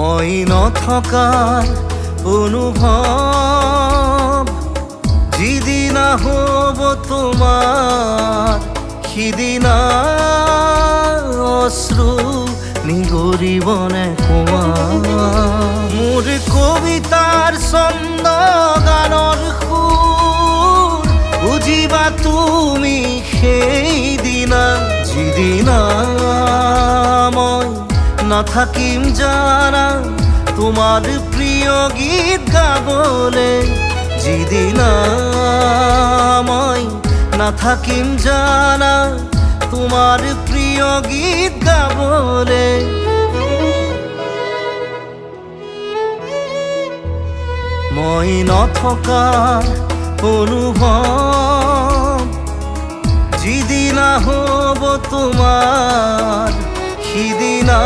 মই নথকাৰ অনুভৱ যিদিনা হ'ব তোমাৰ সিদিনা অশ্ৰু নিগৰিবনে কোৱা মোৰ কবিতাৰ ছন্দ গানৰ সুৰ বুজিবা তুমি সেইদিনা যিদিনা মই নাথাকিম জানা তোমার প্রিয় গীত গাবলে যিদিনা মই নাথাকিম জানা তোমার প্রিয় গীত গাবলে মই নথকাৰ অনুভৱ যিদিনা হ'ব তোমাৰ সিদিনা